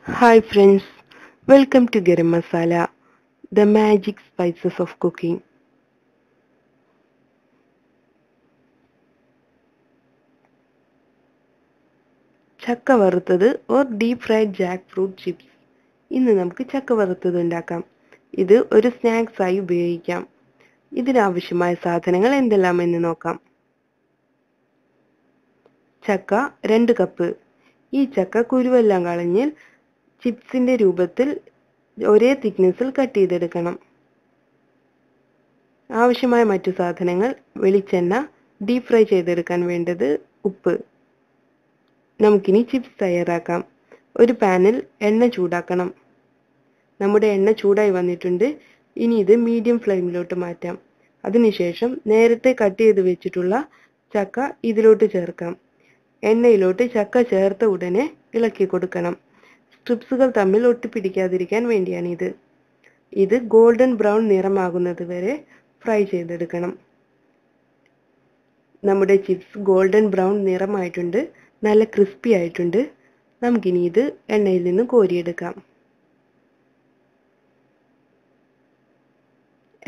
Hi friends, welcome to Garam Masala, the magic spices of cooking. ചക്ക വറുത്തത് or deep fried jackfruit chips. ഇന്ന് നമുക്ക് ചക്ക വറുത്തത് ഉണ്ടാക്കാം. ഇത് ഒരു സ്നാക്സ് ആയി ഉപയോഗിക്കാം. ഇതിനാവശ്യമായ സാധനങ്ങൾ എന്തെല്ലാമെന്ന് നോക്കാം. ചക്ക 2 കപ്പ്. ഈ ചക്ക കുരുവെല്ലാം കളഞ്ഞ് ചിപ്സിന്റെ രൂപത്തിൽ ഒരേ തിക്നെസ്സിൽ കട്ട് ചെയ്തെടുക്കണം. ആവശ്യമായ മറ്റു സാധനങ്ങൾ വെളിച്ചെണ്ണ, ഡീപ് ഫ്രൈ ചെയ്തെടുക്കാൻ വേണ്ടത് ഉപ്പ്. നമുക്കിനി ചിപ്സ് തയ്യാറാക്കാം. ഒരു പാനിൽ എണ്ണ ചൂടാക്കണം. നമ്മുടെ എണ്ണ ചൂടായി വന്നിട്ടുണ്ട്. ഇനി ഇത് മീഡിയം ഫ്ലെയിമിലോട്ട് മാറ്റാം. അതിനുശേഷം നേരത്തെ കട്ട് ചെയ്ത് വെച്ചിട്ടുള്ള ചക്ക ഇതിലോട്ട് ചേർക്കാം. എണ്ണയിലോട്ട് ചക്ക ചേർത്ത ഉടനെ ഇളക്കി കൊടുക്കണം. സ്ട്രിപ്സുകൾ തമ്മിൽ ഒട്ടിപ്പിടിക്കാതിരിക്കാൻ വേണ്ടിയാണിത്. ഇത് ഗോൾഡൻ ബ്രൗൺ നിറമാകുന്നത് വരെ ഫ്രൈ ചെയ്തെടുക്കണം. നമ്മുടെ ചിപ്സ് ഗോൾഡൻ ബ്രൗൺ നിറമായിട്ടുണ്ട്, നല്ല ക്രിസ്പി ആയിട്ടുണ്ട്. നമുക്കിനി ഇത് എണ്ണയിൽ നിന്ന് കോരിയെടുക്കാം.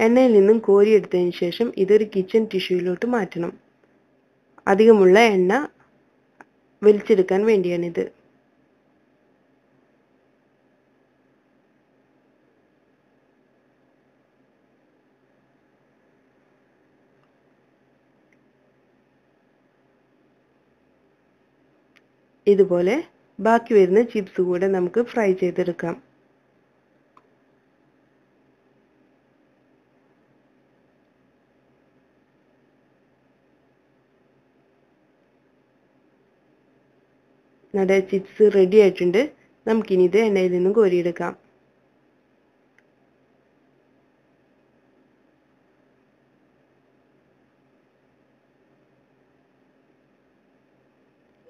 എണ്ണയിൽ നിന്നും കോരിയെടുത്തതിന് ശേഷം ഇതൊരു കിച്ചൺ ടിഷ്യൂയിലോട്ട് മാറ്റണം. അധികമുള്ള എണ്ണ വലിച്ചെടുക്കാൻ വേണ്ടിയാണിത്. ഇതുപോലെ ബാക്കി വരുന്ന ചിപ്സ് കൂടെ നമുക്ക് ഫ്രൈ ചെയ്തെടുക്കാം. നമ്മുടെ ചിപ്സ് റെഡി ആയിട്ടുണ്ട്. നമുക്കിനി ഇത് എണ്ണയിൽ നിന്നും കോരിയെടുക്കാം.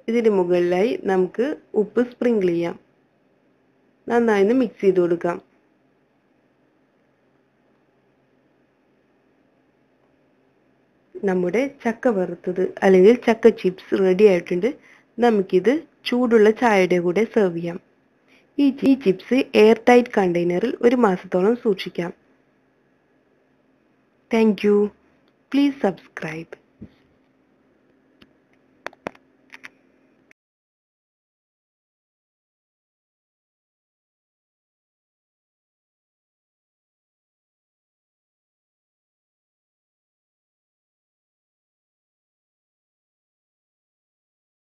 ഇതിന് മുകളിലായി നമുക്ക് ഉപ്പ് സ്പ്രിങ്കിൾ ചെയ്യാം. നന്നായി മിക്സ് ചെയ്ത് കൊടുക്കാം. നമ്മുടെ ചക്ക വറുത്തത് അല്ലെങ്കിൽ ചക്ക ചിപ്സ് റെഡി ആയിട്ടുണ്ട്. നമുക്കിത് ചൂടുള്ള ചായയുടെ കൂടെ സെർവ് ചെയ്യാം. ഈ ചിപ്സ് എയർ ടൈറ്റ് കണ്ടെയ്നറിൽ 1 മാസത്തോളം സൂക്ഷിക്കാം. Thank you. Please subscribe.